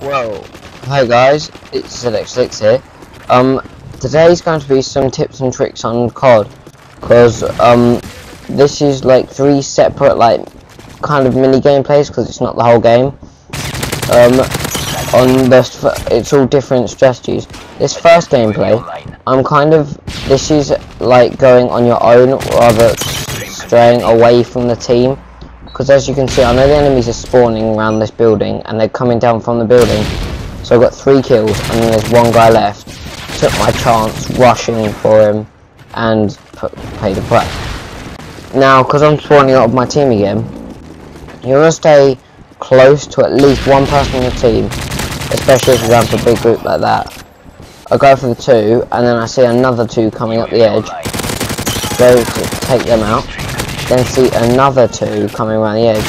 Well, hi guys, it's zxSlIcKxz here. Today's going to be some tips and tricks on COD, because this is like 3 separate kind of mini gameplays, because it's not the whole game. It's all different strategies. This first gameplay, this is like going on your own rather straying away from the team. Because as you can see, I know the enemies are spawning around this building and they're coming down from the building. So I've got 3 kills and then there's 1 guy left. Took my chance rushing for him and paid the price. Now, because I'm spawning out of my team again, you want to stay close to at least 1 person in your team, especially if you're going for a big group like that. I go for the 2 and then I see another 2 coming up the edge. Go to take them out. Then see another 2 coming around the edge,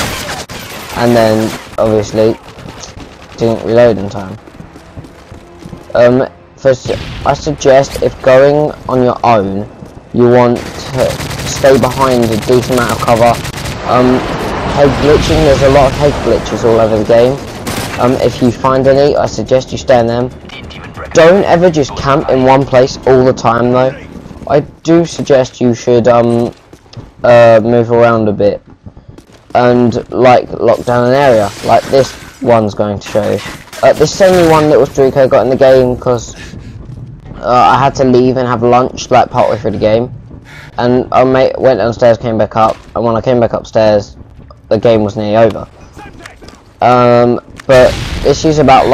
and then obviously didn't reload in time. I suggest, if going on your own, you want to stay behind a decent amount of cover. Head glitching, there's a lot of head glitches all over the game. If you find any, I suggest you stay in them. Don't ever just camp in one place all the time though. I do suggest you should move around a bit and lock down an area like this one's going to show you. This is only one little streak I got in the game because I had to leave and have lunch partway through the game, and I went downstairs, came back up, and when I came back upstairs the game was nearly over. But this is about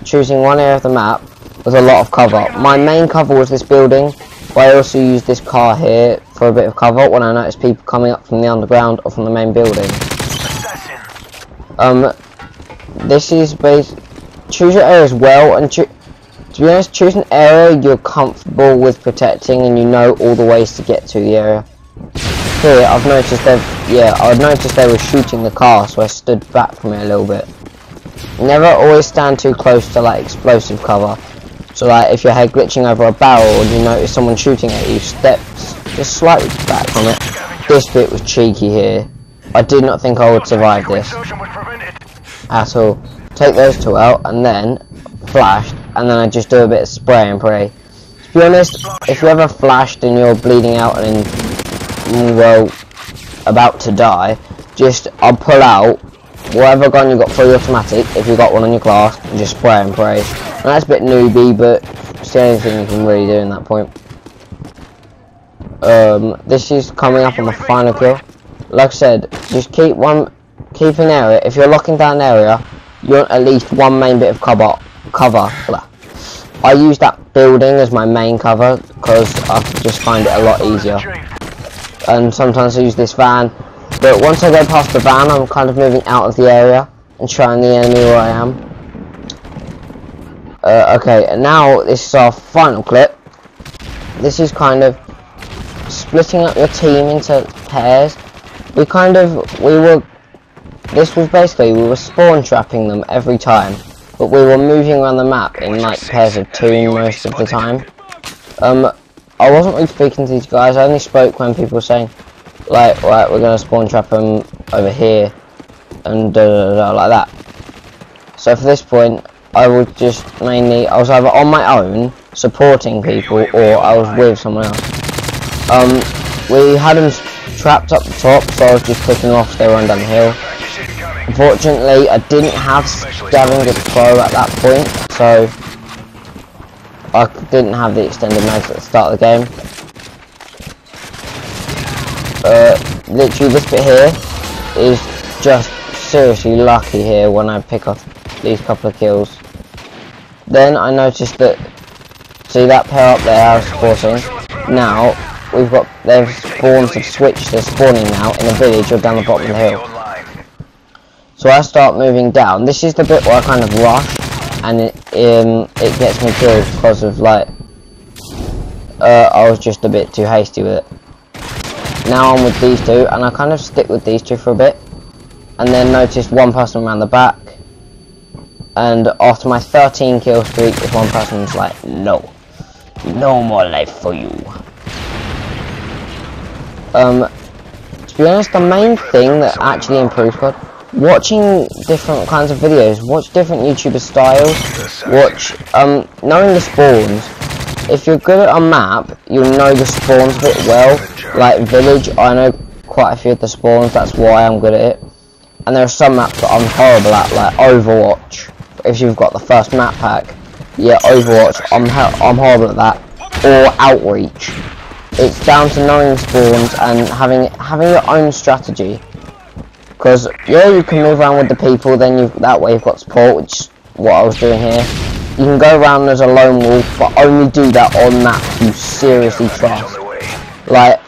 choosing one area of the map with a lot of cover. My main cover was this building, but I also used this car here for a bit of cover when I noticed people coming up from the underground or from the main building. This is choose your area as well, and to be honest, choose an area you're comfortable with protecting and you know all the ways to get to the area. Here, I've noticed they were shooting the car, so I stood back from it a little bit. Never always stand too close to explosive cover. So if you're head glitching over a barrel and you notice someone shooting at you, step just slightly back from it. This bit was cheeky here. I did not think I would survive this at all. Take those 2 out and then flashed, and then I just do a bit of spray and pray. To be honest, if you ever flashed and you're bleeding out and well about to die, I'll pull out whatever gun you got fully automatic, if you got one on your class, and just spray and pray. And that's a bit newbie, but it's the only thing you can really do in that point. This is coming up on the final kill. Like I said, just keep an area. If you're locking down an area, you want at least 1 main bit of cover. I use that building as my main cover because I just find it a lot easier. And sometimes I use this van, but once I go past the van, I'm kind of moving out of the area and showing the enemy where I am. Okay, and now this is our final clip. This is kind of splitting up your team into pairs. We were spawn trapping them every time, but we were moving around the map in pairs of 2 most of the time. I wasn't really speaking to these guys, I only spoke when people were saying right, we're gonna spawn trap them over here and like that. So for this point, I would just I was either on my own supporting people or I was with someone else. We had them trapped up the top, so I was just picking off as they were down the hill. Unfortunately, I didn't have Scavenger Pro at that point, so I didn't have the extended mags at the start of the game. Literally this bit here is just seriously lucky here when I pick off these couple of kills. Then I noticed that, see that pair up there I was supporting, now their spawns have switched to spawning now in a village or down the bottom of the hill. So I start moving down. This is the bit where I kind of rush and it gets me killed because of I was just a bit too hasty with it. Now I'm with these 2 and I kind of stick with these 2 for a bit, and then noticed 1 person around the back, and after my 13 kill streak, if 1 person's like, no more life for you. To be honest, the main thing that actually improves COD watching different kinds of videos, watch different YouTuber styles, watch, knowing the spawns. If you're good at a map, you'll know the spawns a bit well. Like Village, I know quite a few of the spawns, that's why I'm good at it. And there are some maps that I'm horrible at, like Overwatch. If you've got the first map pack, yeah, Overwatch, I'm horrible at that. Or Outreach. It's down to knowing spawns and having your own strategy. Because yeah, you can move around with the people, then that way you've got support, which is what I was doing here. You can go around as a lone wolf, but only do that on maps you seriously trust. Like,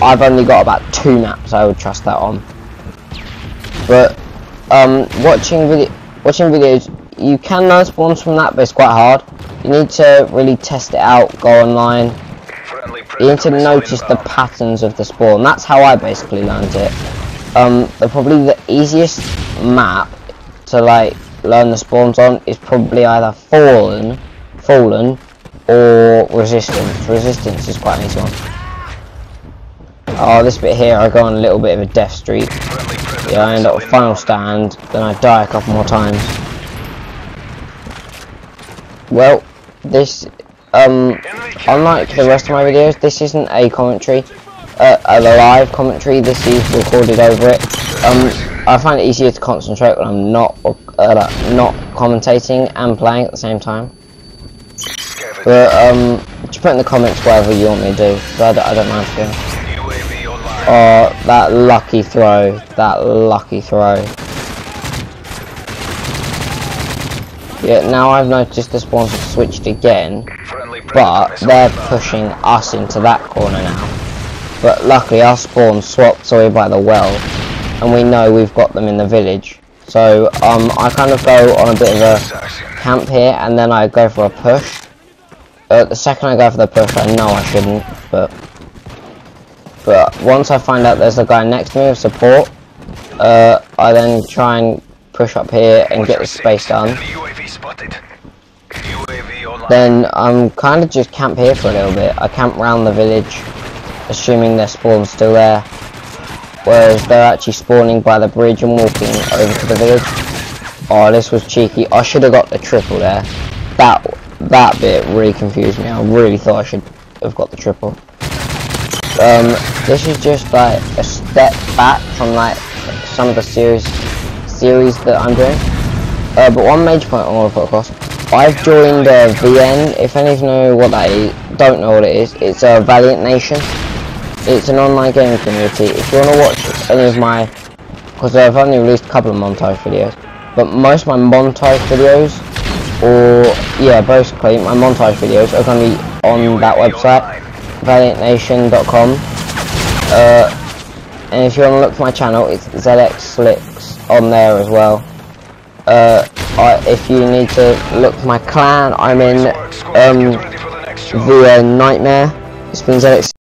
I've only got about 2 maps I would trust that on. But watching videos, you can learn spawns from that, but it's quite hard. You need to really test it out, go online. You need to notice the patterns of the spawn. That's how I basically learned it. Probably the easiest map to like learn the spawns on is probably either Fallen or Resistance. Resistance is quite an easy one. Oh, this bit here I go on a little bit of a death streak. Yeah, I end up with final stand, then I die a couple more times. Well, this unlike the rest of my videos, this isn't a commentary, a live commentary. This is recorded over it. I find it easier to concentrate when I'm not commentating and playing at the same time. But just put in the comments whatever you want me to do. I don't mind doing. Oh, that lucky throw! That lucky throw! Yeah, now I've noticed the spawns have switched again, but they're pushing us into that corner now. But luckily our spawn swapped away by the well, and we know we've got them in the village. So I kind of go on a bit of a camp here, and then I go for a push. The second I go for the push, I know I shouldn't, but once I find out there's a guy next to me with support, I then try and push up here and get the space done. Then I'm kind of just camp here for a little bit. I camp around the village, assuming their spawn's still there, whereas they're actually spawning by the bridge and walking over to the village. Oh, this was cheeky. I should have got the triple there. That bit really confused me. I really thought I should have got the triple. This is just like a step back from like some of the series that I'm doing. But one major point I want to put across: I've joined VN. If any of you know what that is, don't know what it is. It's a Valiant Nation. It's an online gaming community. If you want to watch any of my, because I've only released a couple of montage videos, but most of my montage videos, or yeah, basically my montage videos are going to be on that website, valiantnation.com. And if you want to look for my channel, it's zxSlIcKxz on there as well. If you need to look for my clan, I'm in VN Nightmare. It's been zxSlIcKxz.